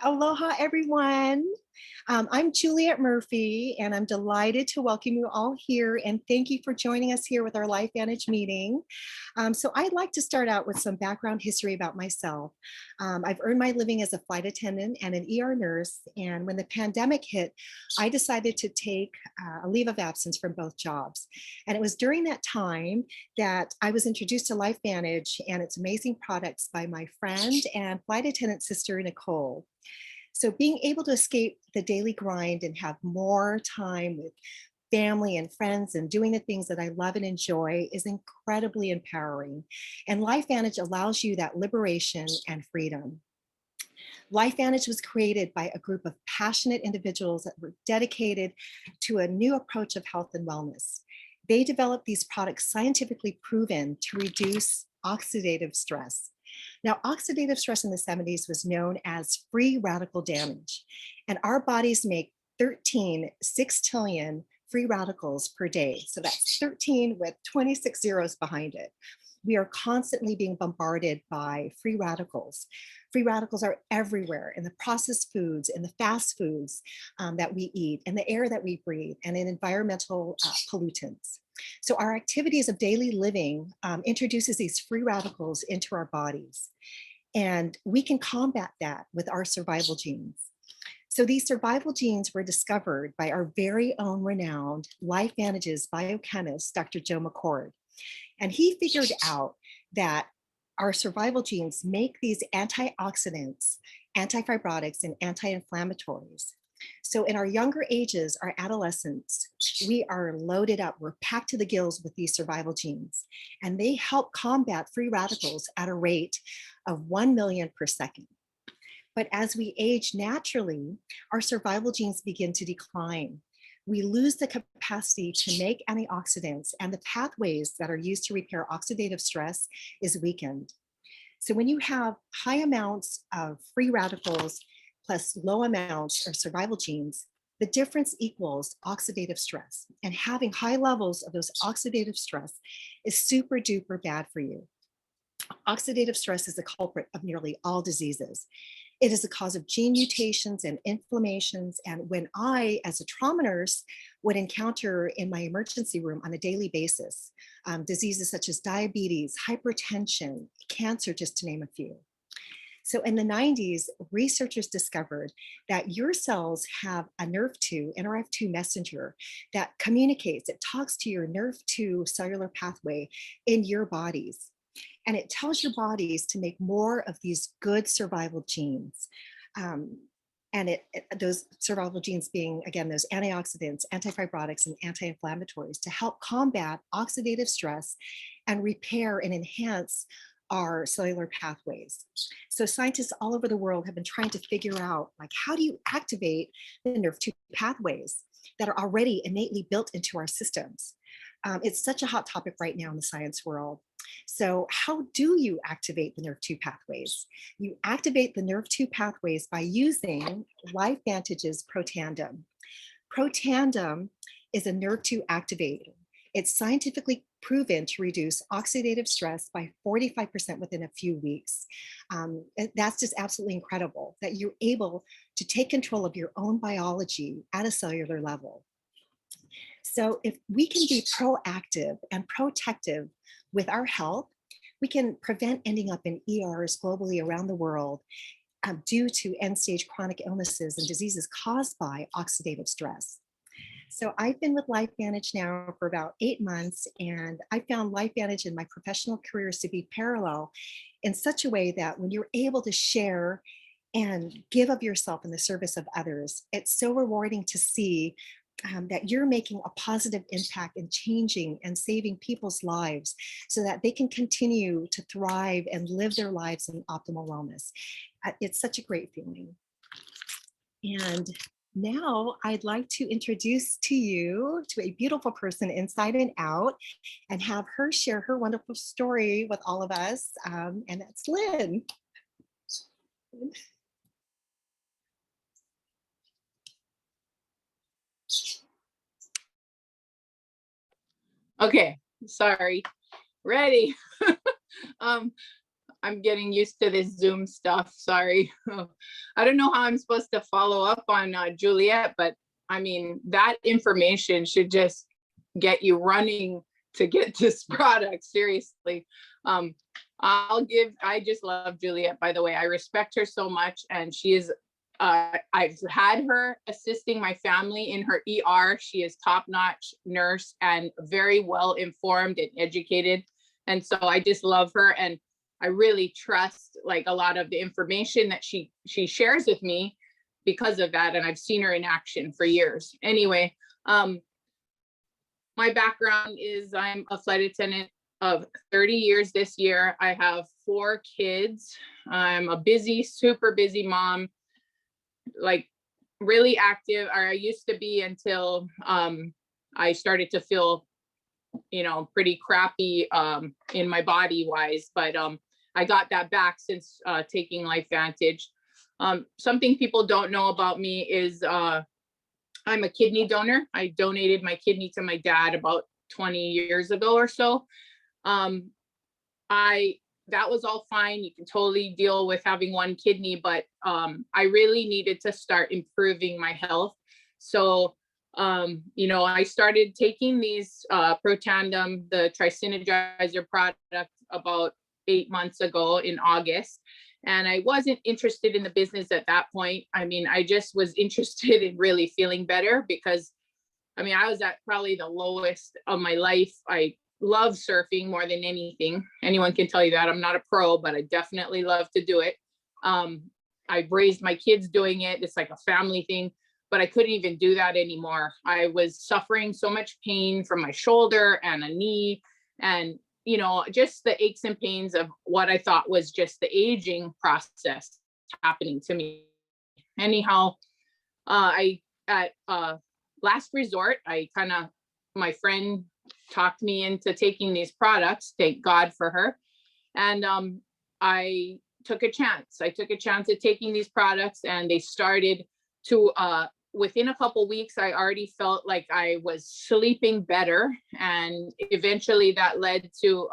Aloha, everyone. I'm Juliette Murphy, and I'm delighted to welcome you all here. And thank you for joining us here with our LifeVantage meeting. So I'd like to start out with some background history about myself. I've earned my living as a flight attendant and an ER nurse. And when the pandemic hit, I decided to take a leave of absence from both jobs. And it was during that time that I was introduced to LifeVantage and its amazing products by my friend and flight attendant sister, Nicole. So being able to escape the daily grind and have more time with family and friends and doing the things that I love and enjoy is incredibly empowering. And LifeVantage allows you that liberation and freedom. LifeVantage was created by a group of passionate individuals that were dedicated to a new approach of health and wellness. They developed these products scientifically proven to reduce oxidative stress. Now, oxidative stress in the 70s was known as free radical damage, and our bodies make 13 sextillion free radicals per day. So that's 13 with 26 zeros behind it. We are constantly being bombarded by free radicals. Free radicals are everywhere in the processed foods, in the fast foods that we eat, in the air that we breathe, and in environmental pollutants. So our activities of daily living introduces these free radicals into our bodies. And we can combat that with our survival genes. So these survival genes were discovered by our very own renowned LifeVantage's biochemist, Dr. Joe McCord. And he figured out that our survival genes make these antioxidants, antifibrotics, and anti-inflammatories. So in our younger ages, our adolescents, we are loaded up, we're packed to the gills with these survival genes, and they help combat free radicals at a rate of 1 million per second. But as we age naturally, our survival genes begin to decline. We lose the capacity to make antioxidants, and the pathways that are used to repair oxidative stress is weakened. So when you have high amounts of free radicals plus low amounts of survival genes, the difference equals oxidative stress. And having high levels of those oxidative stress is super duper bad for you. Oxidative stress is the culprit of nearly all diseases. It is the cause of gene mutations and inflammations. And when I, as a trauma nurse, would encounter in my emergency room on a daily basis, diseases such as diabetes, hypertension, cancer, just to name a few. So in the 90s, researchers discovered that your cells have a NRF2, NRF2 messenger that communicates, it talks to your NRF2 cellular pathway in your bodies. And it tells your bodies to make more of these good survival genes. And those survival genes being, again, those antioxidants, antifibrotics, and anti-inflammatories to help combat oxidative stress and repair and enhance our cellular pathways. So scientists all over the world have been trying to figure out, like, how do you activate the NRF2 pathways that are already innately built into our systems? It's such a hot topic right now in the science world. So how do you activate the NRF2 pathways? You activate the NRF2 pathways by using LifeVantage's Protandim. Protandim is a NRF2 activator. It's scientifically proven to reduce oxidative stress by 45% within a few weeks. That's just absolutely incredible that you're able to take control of your own biology at a cellular level. So if we can be proactive and protective with our health, we can prevent ending up in ERs globally around the world due to end-stage chronic illnesses and diseases caused by oxidative stress. So I've been with LifeVantage now for about 8 months, and I found LifeVantage in my professional careers to be parallel in such a way that when you're able to share and give of yourself in the service of others, it's so rewarding to see that you're making a positive impact in changing and saving people's lives so that they can continue to thrive and live their lives in optimal wellness. It's such a great feeling. And now I'd like to introduce to you to a beautiful person inside and out and have her share her wonderful story with all of us. And that's Lynn. Okay, sorry. Ready. I'm getting used to this Zoom stuff. Sorry. I don't know how I'm supposed to follow up on Juliette, but I mean, that information should just get you running to get this product. Seriously. I just love Juliette, by the way. I respect her so much. And she is, I've had her assisting my family in her ER. She is top-notch nurse and very well informed and educated. And so I just love her. And I really trust like a lot of the information that she shares with me because of that. And I've seen her in action for years. Anyway, my background is I'm a flight attendant of 30 years this year. I have 4 kids. I'm a busy, super busy mom, like really active, or I used to be until I started to feel, you know, pretty crappy in my body wise, but I got that back since taking LifeVantage. Something people don't know about me is I'm a kidney donor. I donated my kidney to my dad about 20 years ago or so. That was all fine. You can totally deal with having 1 kidney, but I really needed to start improving my health. So, you know, I started taking these Protandim, the Trisynergizer product, about 8 months ago in August. And I wasn't interested in the business at that point. I mean, I just was interested in really feeling better because, I mean, I was at probably the lowest of my life. I love surfing more than anything. Anyone can tell you that. I'm not a pro, but I definitely love to do it. I've raised my kids doing it. It's like a family thing, but I couldn't even do that anymore. I was suffering so much pain from my shoulder and a knee, and you know, just the aches and pains of what I thought was just the aging process happening to me. Anyhow, at last resort, my friend talked me into taking these products, thank God for her. And I took a chance. I took a chance at taking these products, and they started to, within a couple weeks, I already felt like I was sleeping better. And eventually that led to,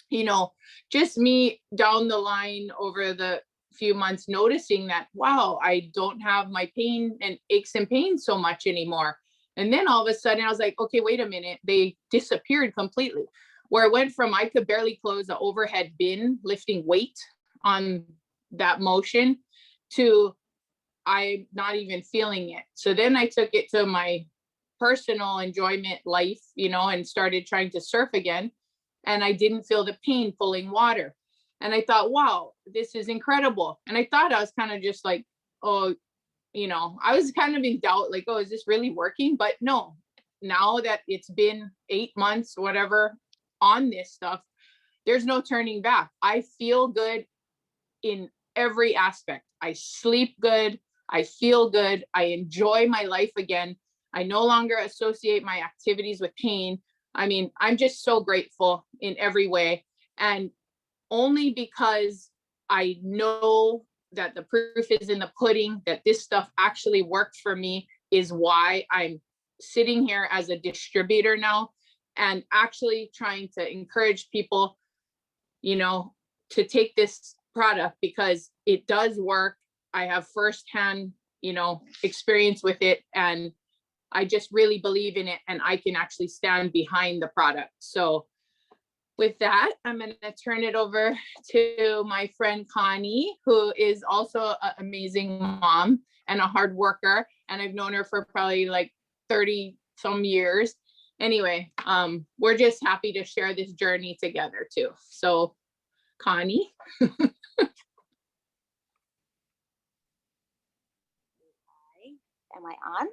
you know, just me down the line over the few months noticing that, wow, I don't have my pain and aches and pains so much anymore. And then all of a sudden I was like, okay, wait a minute, they disappeared completely. Where it went from I could barely close the overhead bin lifting weight on that motion to I'm not even feeling it. So then I took it to my personal enjoyment life, you know, and started trying to surf again. And I didn't feel the pain pulling water. And I thought, wow, this is incredible. And I thought I was kind of just like, oh, you know, I was kind of in doubt, like, oh, is this really working? But no, now that it's been 8 months, whatever, on this stuff, there's no turning back. I feel good in every aspect. I sleep good. I feel good. I enjoy my life again. I no longer associate my activities with pain. I mean, I'm just so grateful in every way. And only because I know that the proof is in the pudding, that this stuff actually worked for me, is why I'm sitting here as a distributor now and actually trying to encourage people, you know, to take this product because it does work. I have firsthand, you know, experience with it, and I just really believe in it, and I can actually stand behind the product. So with that, I'm going to turn it over to my friend Konnie, who is also an amazing mom and a hard worker. And I've known her for probably like 30 some years. Anyway, we're just happy to share this journey together too. So Konnie. Am I on?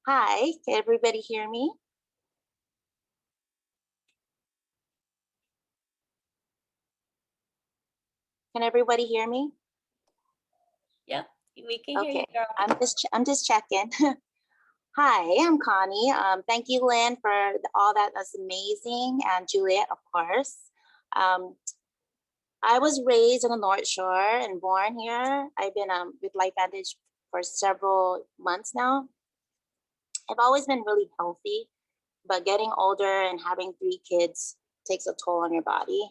Hi, can everybody hear me? Can everybody hear me? Yep, we can hear Okay, you, girl. I'm just checking. Hi, I'm Konnie. Thank you, Lynn, for all that. That's amazing, and Juliette, of course. I was raised on the North Shore and born here. I've been with LifeVantage for several months now. I've always been really healthy, but getting older and having 3 kids takes a toll on your body.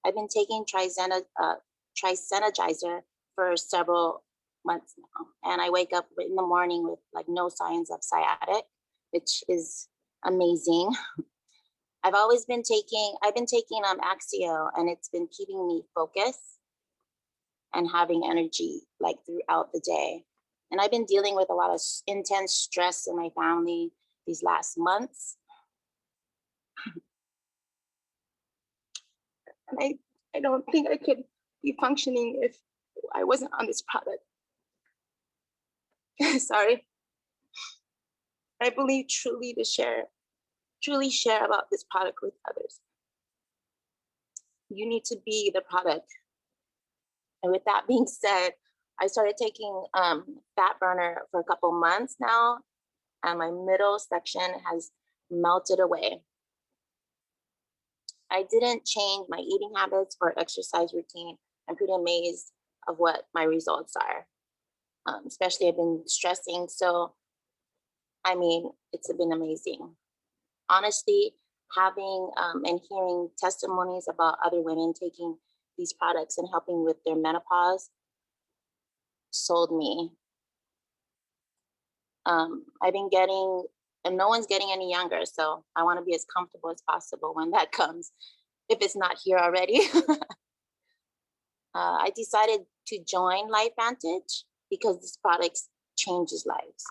I've been taking Trisenergizer for several months now, and I wake up in the morning with like no signs of sciatic, which is amazing. I've been taking Axio, and it's been keeping me focused and having energy like throughout the day. And I've been dealing with a lot of intense stress in my family these last months. And I don't think I could be functioning if I wasn't on this product. Sorry. I believe truly share about this product with others. You need to be the product. And with that being said, I started taking fat burner for a couple months now, and my middle section has melted away. I didn't change my eating habits or exercise routine. I'm pretty amazed of what my results are. Especially I've been stressing. So, I mean, it's been amazing. Honestly, having and hearing testimonies about other women taking these products and helping with their menopause sold me. I've been getting, and no one's getting any younger, so I want to be as comfortable as possible when that comes, if it's not here already. I decided to join LifeVantage because this product changes lives.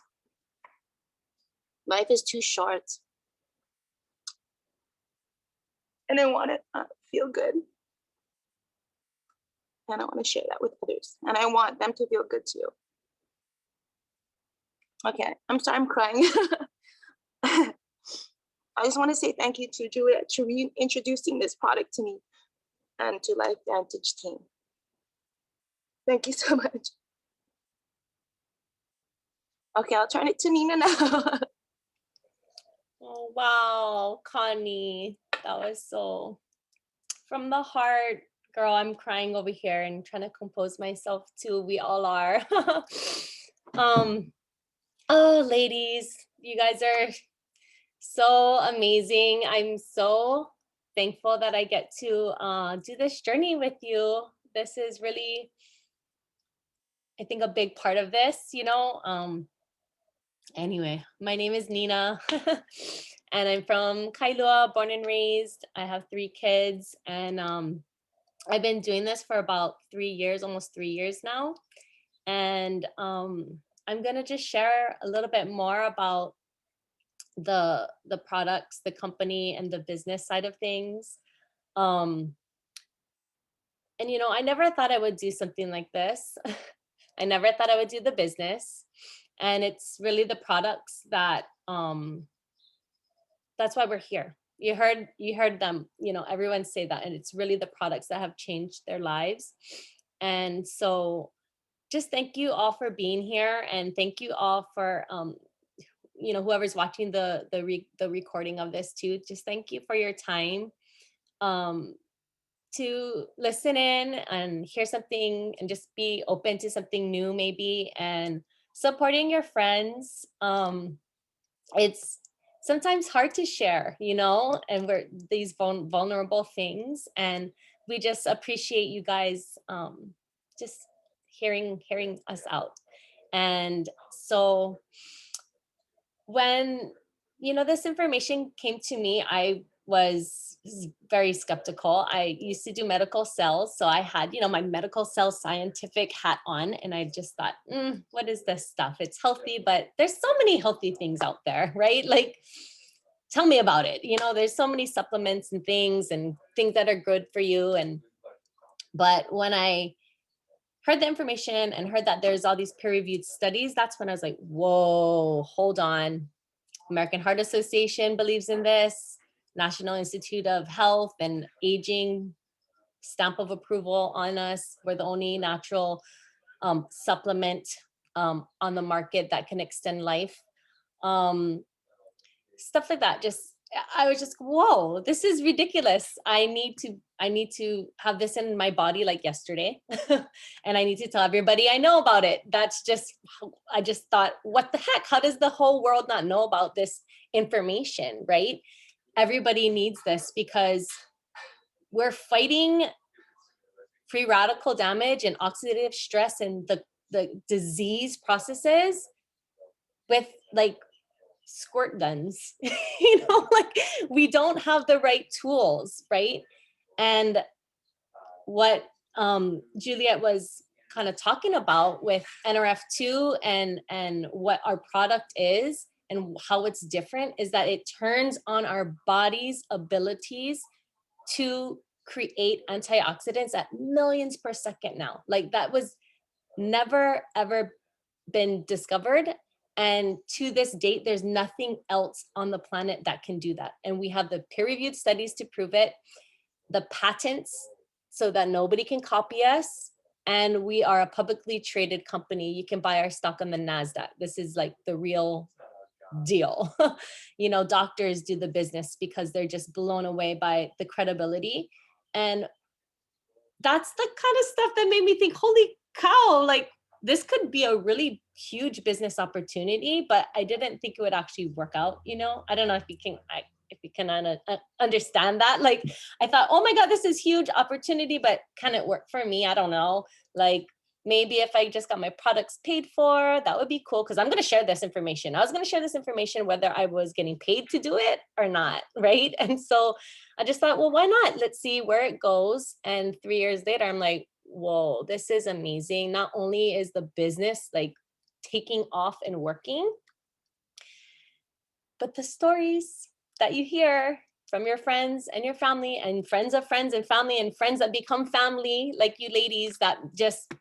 Life is too short, and I want to feel good. And I want to share that with others, and I want them to feel good too. Okay, I'm sorry, I'm crying. I just want to say thank you to Juliette for reintroducing this product to me and to LifeVantage team. Thank you so much. Okay, I'll turn it to Nina now. Oh, wow, Konnie, that was so from the heart. Girl, I'm crying over here and trying to compose myself too. We all are. Oh, ladies, you guys are so amazing. I'm so thankful that I get to do this journey with you. This is really, I think, a big part of this, you know. Anyway, my name is Nina and I'm from Kailua, born and raised. I have 3 kids, and I've been doing this for about 3 years, almost 3 years now. And I'm gonna just share a little bit more about the products, the company, and the business side of things. And you know, I never thought I would do something like this. I never thought I would do the business, and it's really the products that that's why we're here. You heard them, you know, everyone say that, and it's really the products that have changed their lives. And so just thank you all for being here, and thank you all for you know, whoever's watching the recording of this too. Just thank you for your time to listen in and hear something and just be open to something new maybe, and supporting your friends. It's sometimes hard to share, you know, and we're these vulnerable things, and we just appreciate you guys just hearing us out. And so when, you know, this information came to me, I was very skeptical. I used to do medical sales, so I had, you know, my medical sales scientific hat on, and I just thought, what is this stuff? It's healthy, but there's so many healthy things out there, right? Like, tell me about it. You know, there's so many supplements and things that are good for you. But when I heard the information and heard that there's all these peer-reviewed studies, that's when I was like, whoa, hold on. American Heart Association believes in this. National Institute of Health and Aging stamp of approval on us. We're the only natural supplement on the market that can extend life. Stuff like that. I was just, whoa, this is ridiculous. I need to have this in my body like yesterday. And I need to tell everybody I know about it. I just thought, what the heck? How does the whole world not know about this information, right? everybody needs this because we're fighting free radical damage and oxidative stress and the disease processes with like squirt guns. Like we don't have the right tools, right? And what Juliette was kind of talking about with NRF2 and what our product is and how it's different is that it turns on our body's abilities to create antioxidants at millions per second now. Like that was never ever been discovered. And to this date, there's nothing else on the planet that can do that. And we have the peer-reviewed studies to prove it, the patents so that nobody can copy us. And we are a publicly traded company. You can buy our stock on the NASDAQ. This is like the real deal. Doctors do the business because they're just blown away by the credibility. And that's the kind of stuff that made me think, holy cow, like this could be a really huge business opportunity, but I didn't think it would actually work out. I don't know if you can understand that. Like I thought, oh my God, this is huge opportunity, but can it work for me? I don't know. Like maybe if I just got my products paid for, that would be cool. Cause I'm going to share this information. I was going to share this information, whether I was getting paid to do it or not. Right. And so I just thought, well, why not? Let's see where it goes. And 3 years later, I'm like, whoa, this is amazing. Not only is the business like taking off and working, but the stories that you hear from your friends and your family and friends of friends and family and friends that become family, like you ladies, that just,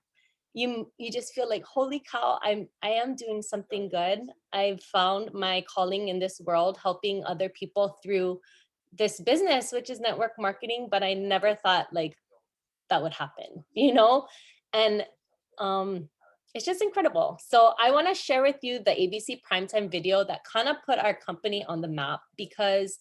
you just feel like, holy cow, I am doing something good. I've found my calling in this world, helping other people through this business, which is network marketing, but I never thought like that would happen, and it's just incredible. So I want to share with you the ABC Primetime video that kind of put our company on the map, because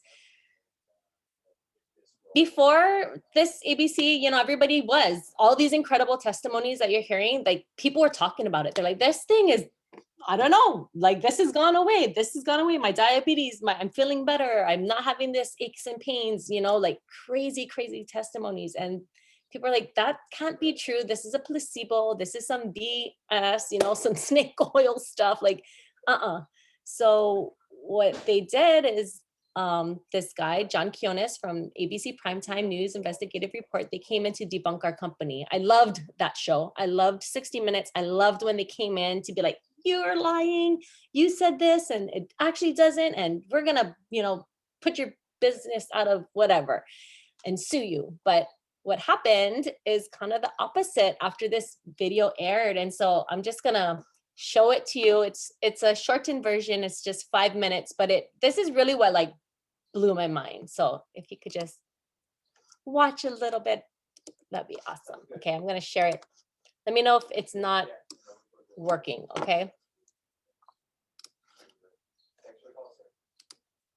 before this ABC, everybody was, all these incredible testimonies that you're hearing, like people were talking about it. They're like, this thing is, I don't know, like this has gone away. This has gone away. My diabetes, I'm feeling better. I'm not having this aches and pains, like crazy, crazy testimonies. And people are like, that can't be true. This is a placebo. This is some BS, some snake oil stuff, like, So what they did is this guy, John Quiones from ABC Primetime News Investigative Report, they came in to debunk our company. I loved that show. I loved 60 Minutes. I loved when they came in to be like, you're lying. You said this and it actually doesn't. And we're going to, put your business out of whatever and sue you. But what happened is kind of the opposite after this video aired. And so I'm just going to show it to you. It's a shortened version. It's just 5 minutes, but this is really what like blew my mind. So if you could just watch a little bit, that'd be awesome. Okay, I'm going to share it. Let me know if it's not working, okay?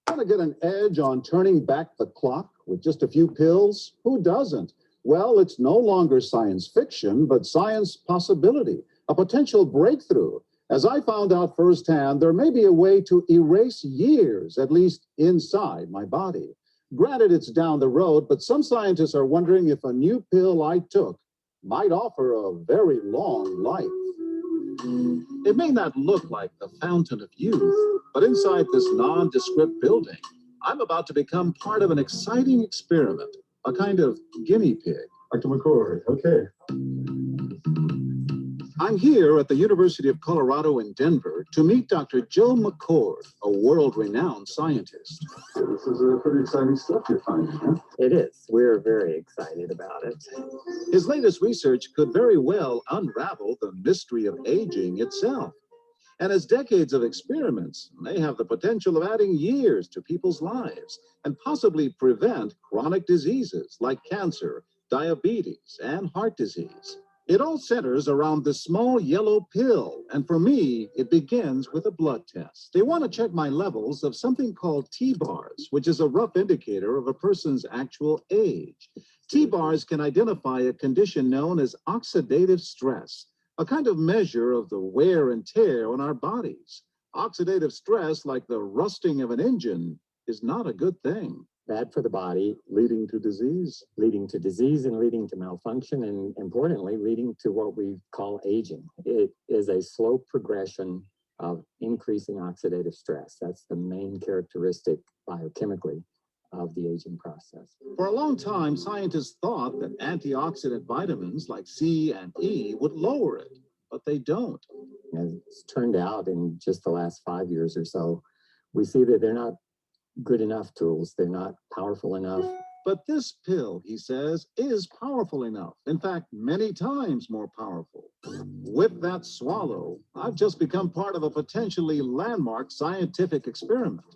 Want to get an edge on turning back the clock with just a few pills? Who doesn't? Well, it's no longer science fiction, but science possibility, a potential breakthrough. As I found out firsthand, there may be a way to erase years, at least inside my body. Granted, it's down the road, but some scientists are wondering if a new pill I took might offer a very long life. It may not look like the fountain of youth, but inside this nondescript building, I'm about to become part of an exciting experiment, a kind of guinea pig. Dr. McCord, okay. I'm here at the University of Colorado in Denver to meet Dr. Joe McCord, a world-renowned scientist. This is pretty exciting stuff you're finding, huh? It is. We're very excited about it. His latest research could very well unravel the mystery of aging itself. And his decades of experiments may have the potential of adding years to people's lives and possibly prevent chronic diseases like cancer, diabetes, and heart disease. It all centers around this small yellow pill, and for me, it begins with a blood test. They want to check my levels of something called T-bars, which is a rough indicator of a person's actual age. T-bars can identify a condition known as oxidative stress, a kind of measure of the wear and tear on our bodies. Oxidative stress, like the rusting of an engine, is not a good thing. Bad for the body, Leading to disease. and leading to malfunction, and importantly, leading to what we call aging. It is a slow progression of increasing oxidative stress. That's the main characteristic biochemically of the aging process. For a long time, scientists thought that antioxidant vitamins like C and E would lower it, but they don't. As it's turned out in just the last 5 years or so, we see that they're not good enough tools. They're not powerful enough. But this pill, he says, is powerful enough. In fact, many times more powerful. With that swallow, I've just become part of a potentially landmark scientific experiment.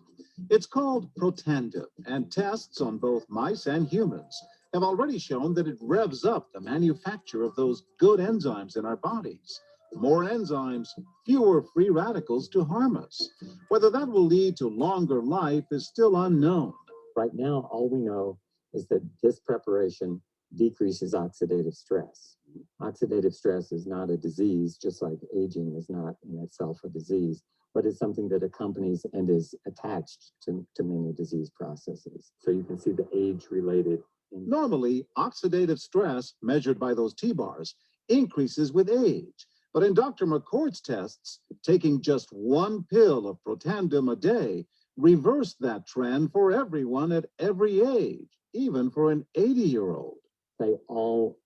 It's called Protandim, and tests on both mice and humans have already shown that it revs up the manufacture of those good enzymes in our bodies. More enzymes, fewer free radicals to harm us. Whether that will lead to longer life is still unknown. Right now, all we know is that this preparation decreases oxidative stress. Oxidative stress is not a disease, just like aging is not in itself a disease, but it's something that accompanies and is attached to many disease processes. So you can see the age-related. Normally, oxidative stress, measured by those T-bars, increases with age. But in Dr. McCord's tests, taking just one pill of Protandim a day reversed that trend for everyone at every age, even for an 80-year-old. They all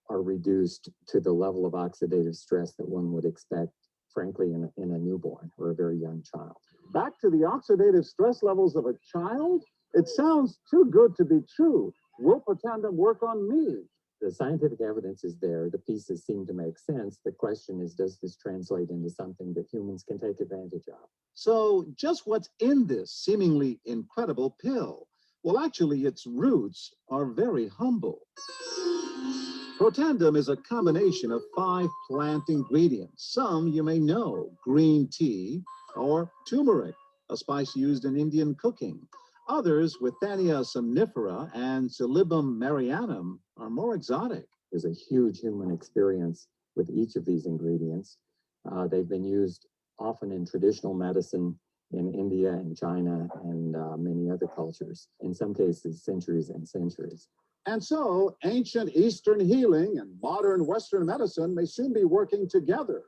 are reduced to the level of oxidative stress that one would expect, frankly, in a newborn or a very young child. Back to the oxidative stress levels of a child? It sounds too good to be true. Will Protandim work on me? The scientific evidence is there. The pieces seem to make sense. The question is, does this translate into something that humans can take advantage of? So just what's in this seemingly incredible pill? Well, actually, its roots are very humble. Protandim is a combination of 5 plant ingredients. Some you may know: green tea or turmeric, a spice used in Indian cooking. Others, Withania somnifera and Silybum marianum, are more exotic. There's a huge human experience with each of these ingredients. They've been used often in traditional medicine in India and China and many other cultures, in some cases centuries and centuries. And so ancient Eastern healing and modern Western medicine may soon be working together.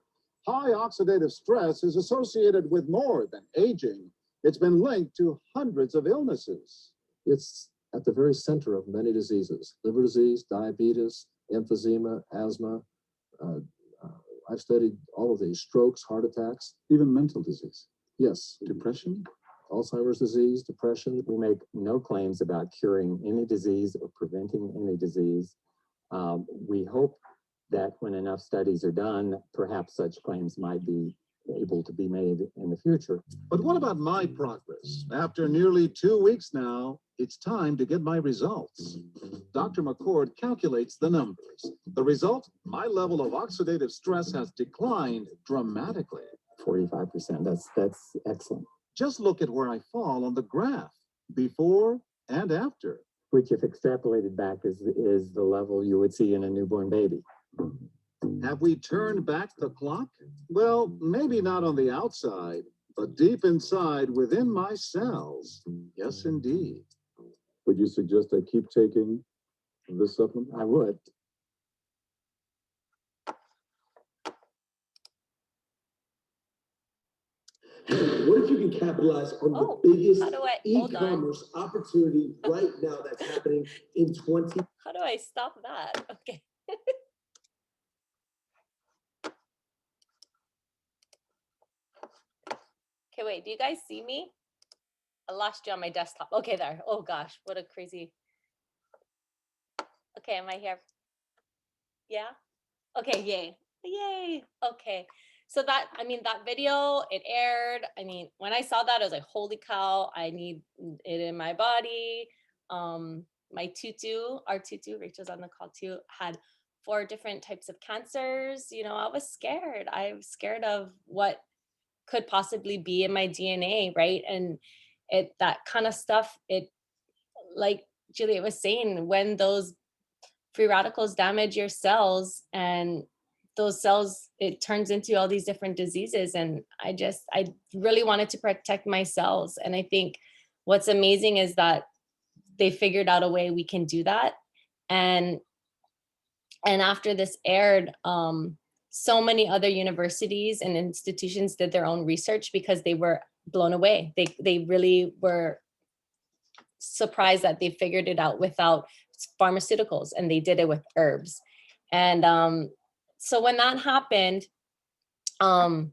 High oxidative stress is associated with more than aging. It's been linked to hundreds of illnesses. It's at the very center of many diseases: liver disease, diabetes, emphysema, asthma. I've studied all of these: strokes, heart attacks, even mental disease. Yes, depression, Alzheimer's disease, depression. We make no claims about curing any disease or preventing any disease. We hope that when enough studies are done, perhaps such claims might be able to be made in the future. But what about my progress? After nearly 2 weeks now, it's time to get my results. Dr. McCord calculates the numbers. The result, my level of oxidative stress has declined dramatically. 45%, that's excellent. Just look at where I fall on the graph, before and after. Which, if extrapolated back, is the level you would see in a newborn baby. Have we turned back the clock? Well, maybe not on the outside, but deep inside within my cells. Yes, indeed. Would you suggest I keep taking this supplement? I would. What if you can capitalize on Oh, the biggest how do I- hold on. e-commerce opportunity right now that's happening in 20? How do I stop that? Okay. Okay, wait, do you guys see me? I lost you on my desktop. Okay, there. Oh gosh, what a crazy. Okay, am I here? Yeah? Okay, yay. Yay. Okay. So that, I mean, that video, it aired. I mean, when I saw that, I was like, holy cow, I need it in my body. My tutu, our tutu, Rachel's on the call too, had 4 different types of cancers. You know, I was scared. I was scared of what could possibly be in my DNA, right? And that kind of stuff, it, like Juliette was saying, when those free radicals damage your cells, and those cells, it turns into all these different diseases. And I really wanted to protect my cells. And I think what's amazing is that they figured out a way we can do that. And after this aired, so many other universities and institutions did their own research because they were blown away. They really were surprised that they figured it out without pharmaceuticals, and they did it with herbs. And so when that happened, a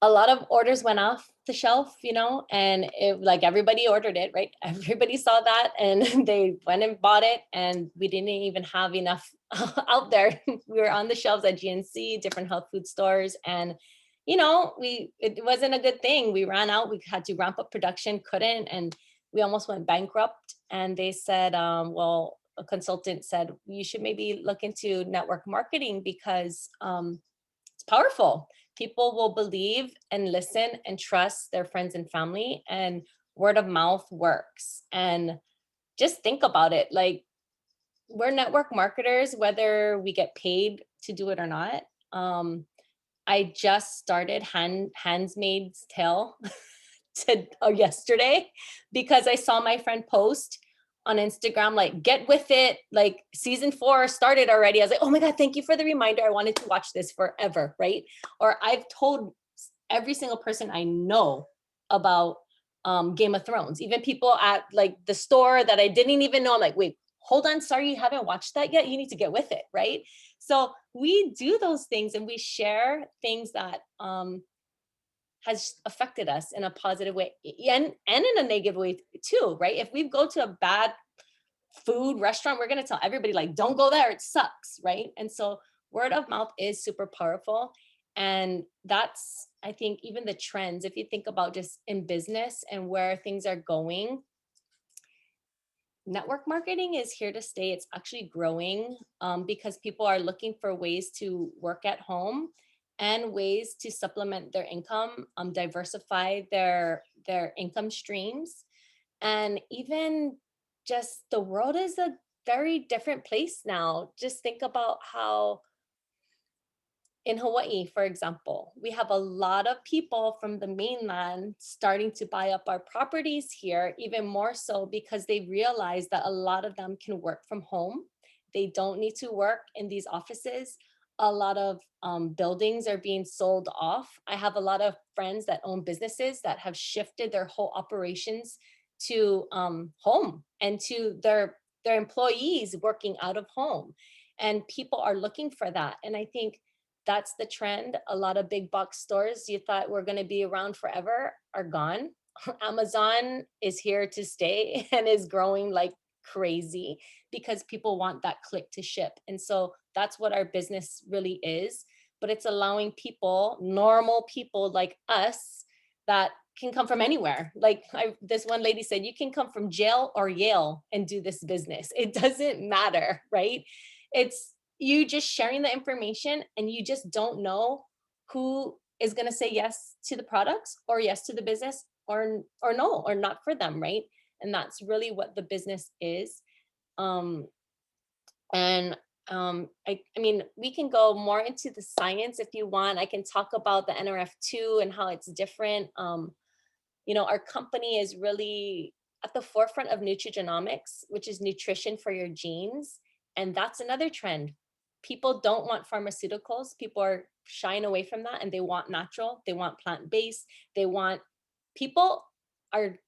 lot of orders went off the shelf, you know, and it, like, everybody ordered it, right? Everybody saw that and they went and bought it, and we didn't even have enough out there. We were on the shelves at GNC, different health food stores, and you know, it wasn't a good thing. We ran out, we had to ramp up production, couldn't, and we almost went bankrupt. And they said, well, a consultant said, you should maybe look into network marketing because it's powerful. People will believe and listen and trust their friends and family, and word of mouth works. And just think about it, like, we're network marketers, whether we get paid to do it or not. I just started Handmaid's Tale yesterday because I saw my friend post on Instagram, like, get with it, like season 4 started already. I was like, oh my God, thank you for the reminder. I wanted to watch this forever, right? Or I've told every single person I know about Game of Thrones, even people at like the store that I didn't even know. I'm like, wait, hold on, sorry, you haven't watched that yet? You need to get with it, right? So we do those things and we share things that has affected us in a positive way and in a negative way too, right? If we go to a bad food restaurant, we're going to tell everybody, like, don't go there, it sucks, right? And so word of mouth is super powerful. And that's, I think, even the trends, if you think about just in business and where things are going, network marketing is here to stay. It's actually growing because people are looking for ways to work at home and ways to supplement their income, diversify their income streams. And even just the world is a very different place now. Just think about how in Hawaii, for example, we have a lot of people from the mainland starting to buy up our properties here, even more so because they realize that a lot of them can work from home. They don't need to work in these offices. A lot of buildings are being sold off. I have a lot of friends that own businesses that have shifted their whole operations to home and to their employees working out of home. And people are looking for that. And I think that's the trend. A lot of big box stores you thought were going to be around forever are gone. Amazon is here to stay and is growing like crazy because people want that click to ship. And so that's what our business really is. But it's allowing people, normal people like us, that can come from anywhere. Like this one lady said, you can come from jail or Yale and do this business. It doesn't matter, right? It's you just sharing the information, and you just don't know who is going to say yes to the products or yes to the business or no, or not for them, right? And that's really what the business is. I mean, we can go more into the science if you want. I can talk about the NRF2 and how it's different. You know, our company is really at the forefront of nutrigenomics, which is nutrition for your genes. And that's another trend. People don't want pharmaceuticals. People are shying away from that, and they want natural, they want plant-based, people are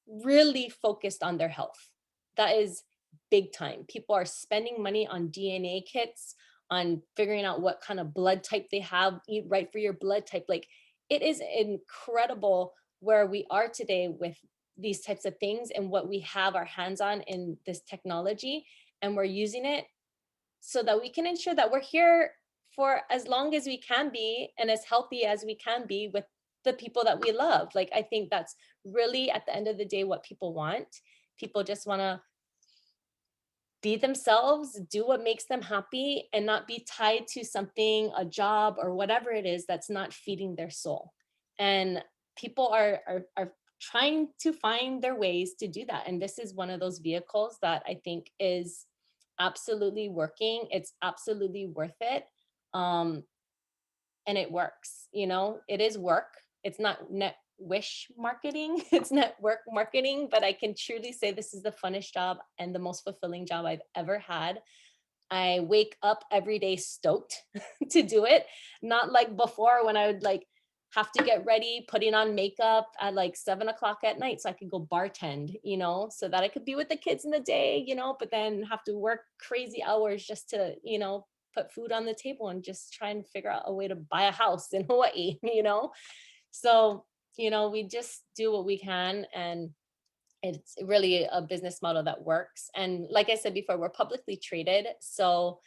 really focused on their health. That is big time. People are spending money on DNA kits, on figuring out what kind of blood type they have, eat right for your blood type. Like, it is incredible where we are today with these types of things and what we have our hands on in this technology, and we're using it so that we can ensure that we're here for as long as we can be and as healthy as we can be with the people that we love. Like, I think that's really at the end of the day what people want. People just want to be themselves, do what makes them happy, and not be tied to something, a job or whatever it is that's not feeding their soul. And people are trying to find their ways to do that. And this is one of those vehicles that I think is absolutely working. It's absolutely worth it. And it works, you know, it is work. It's not wish marketing. It's network marketing, but I can truly say this is the funnest job and the most fulfilling job I've ever had. I wake up every day stoked to do it. Not like before when I would like have to get ready, putting on makeup at like 7 o'clock at night so I could go bartend, you know, so that I could be with the kids in the day, you know, but then have to work crazy hours just to, you know, put food on the table and just try and figure out a way to buy a house in Hawaii, you know? So, you know, we just do what we can, and it's really a business model that works. And like I said before, we're publicly traded, so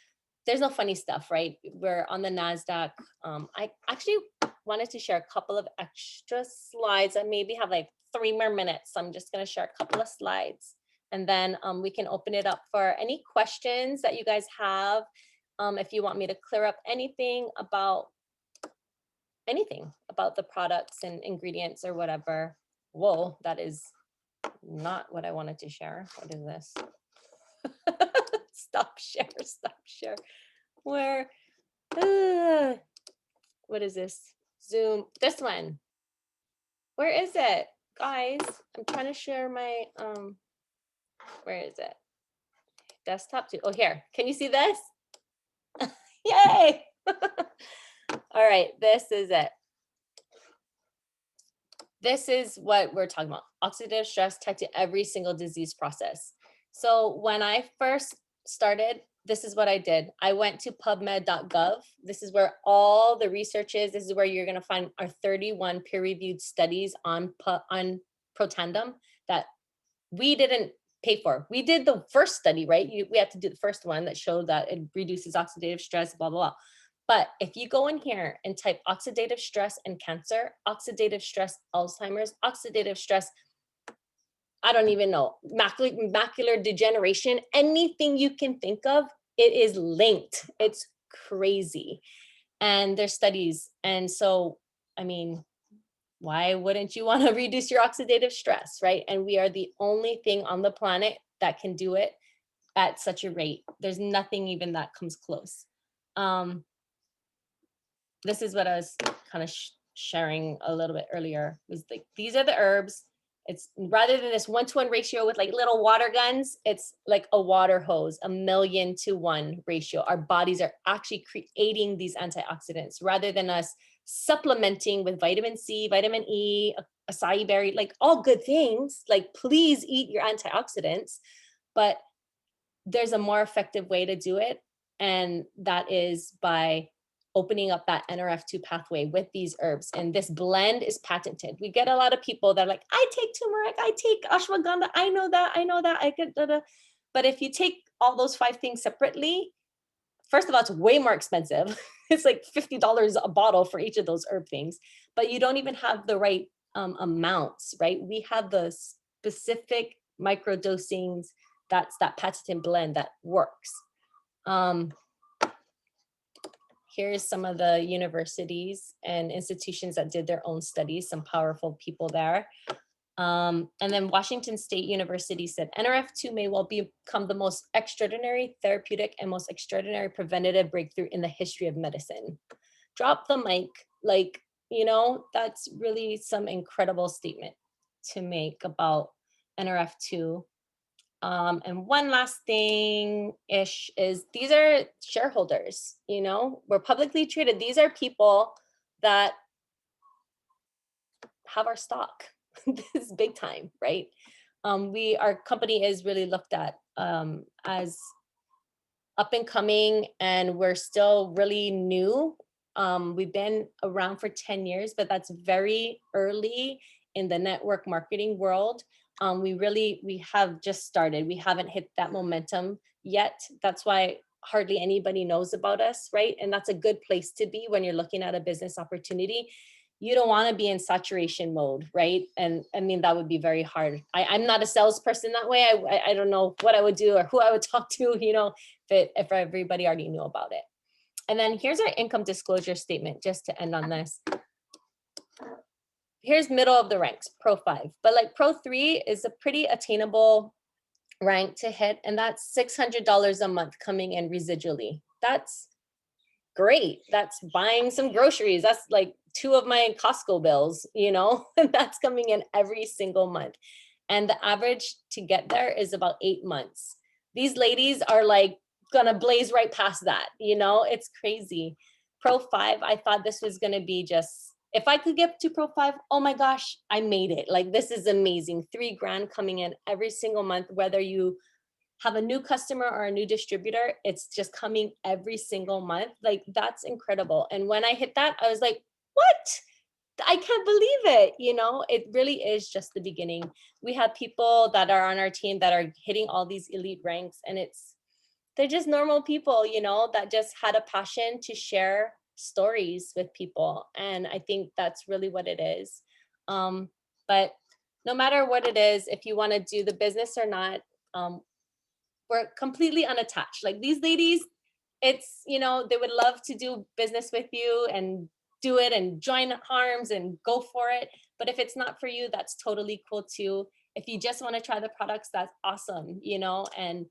there's no funny stuff, right? We're on the NASDAQ. I actually wanted to share a couple of extra slides. I maybe have like 3 more minutes. So I'm just gonna share a couple of slides, and then we can open it up for any questions that you guys have. If you want me to clear up anything about the products and ingredients or whatever. Whoa, that is not what I wanted to share. What is this? Stop share. Where? What is this? Zoom. This one. Where is it? Guys, I'm trying to share my, where is it? Desktop too. Oh, here. Can you see this? Yay! All right, this is it. This is what we're talking about. Oxidative stress tied to every single disease process. So when I first started, this is what I did. I went to pubmed.gov. This is where all the research is. This is where you're going to find our 31 peer-reviewed studies on Protandim that we didn't pay for. We did the first study, right? We had to do the first one that showed that it reduces oxidative stress, blah, blah, blah. But if you go in here and type oxidative stress and cancer, oxidative stress, Alzheimer's, oxidative stress, I don't even know, macular degeneration, anything you can think of, it is linked. It's crazy. And there's studies. And so, I mean, why wouldn't you want to reduce your oxidative stress, right? And we are the only thing on the planet that can do it at such a rate. There's nothing even that comes close. This is what I was kind of sharing a little bit earlier, was like, these are the herbs. It's rather than this 1-to-1 ratio with like little water guns, it's like a water hose, 1,000,000-to-1 ratio. Our bodies are actually creating these antioxidants rather than us supplementing with vitamin C, vitamin E, acai berry, like all good things. Like, please eat your antioxidants, but there's a more effective way to do it. And that is by opening up that NRF2 pathway with these herbs. And this blend is patented. We get a lot of people that are like, I take turmeric, I take ashwagandha, I know that, I get da. But if you take all those 5 things separately, first of all, it's way more expensive. It's like $50 a bottle for each of those herb things, but you don't even have the right amounts, right? We have the specific microdosings. That's that patented blend that works. Here's some of the universities and institutions that did their own studies, some powerful people there. And then Washington State University said, NRF2 may well become the most extraordinary therapeutic and most extraordinary preventative breakthrough in the history of medicine. Drop the mic, like, you know, that's really some incredible statement to make about NRF2. And one last thing-ish is these are shareholders, you know, we're publicly traded. These are people that have our stock. This is big time, right? Our company is really looked at as up and coming, and we're still really new. We've been around for 10 years, but that's very early in the network marketing world. We have just started. We haven't hit that momentum yet. That's why hardly anybody knows about us, right? And that's a good place to be when you're looking at a business opportunity. You don't want to be in saturation mode, right? And I mean, that would be very hard. I'm not a salesperson that way. I don't know what I would do or who I would talk to, you know, if everybody already knew about it. And then here's our income disclosure statement, just to end on this. Here's middle of the ranks, Pro 5, but like Pro 3 is a pretty attainable rank to hit, and that's $600 a month coming in residually. That's great. That's buying some groceries. That's like 2 of my Costco bills, you know, and that's coming in every single month. And the average to get there is about 8 months. These ladies are like gonna blaze right past that, you know, it's crazy. Pro 5, I thought this was gonna be just, if I could get to Pro 5, oh my gosh, I made it. Like, this is amazing. 3 grand coming in every single month, whether you have a new customer or a new distributor, it's just coming every single month. Like, that's incredible. And when I hit that, I was like, what? I can't believe it. You know, it really is just the beginning. We have people that are on our team that are hitting all these elite ranks, and they're just normal people, you know, that just had a passion to share stories with people. And I think that's really what it is. But no matter what it is, if you want to do the business or not, we're completely unattached. Like, these ladies, it's, you know, they would love to do business with you and do it and join arms and go for it. But if it's not for you, that's totally cool too. If you just want to try the products, that's awesome, you know, and,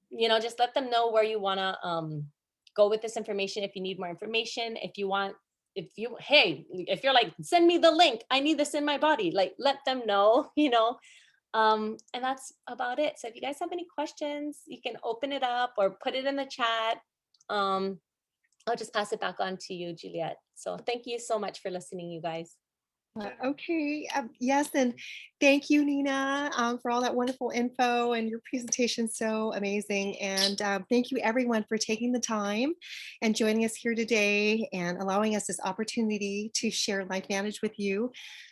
you know, just let them know where you want to go with this information. If you need more information, if you're like, send me the link, I need this in my body, like, let them know, you know. And that's about it. So if you guys have any questions, you can open it up or put it in the chat. I'll just pass it back on to you, Juliette. So thank you so much for listening, you guys. Okay, yes, and thank you, Nina, for all that wonderful info, and your presentation so amazing. And thank you, everyone, for taking the time and joining us here today and allowing us this opportunity to share LifeVantage with you.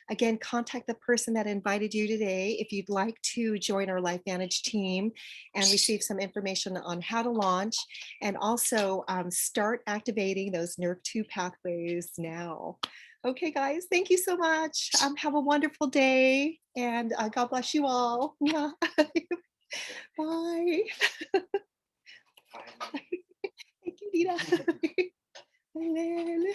Again, contact the person that invited you today if you'd like to join our LifeVantage team and receive some information on how to launch, and also start activating those NERV2 pathways now. Okay, guys, thank you so much. Have a wonderful day, and God bless you all. Yeah. Bye. Thank you, Nina. Bye, Lynn.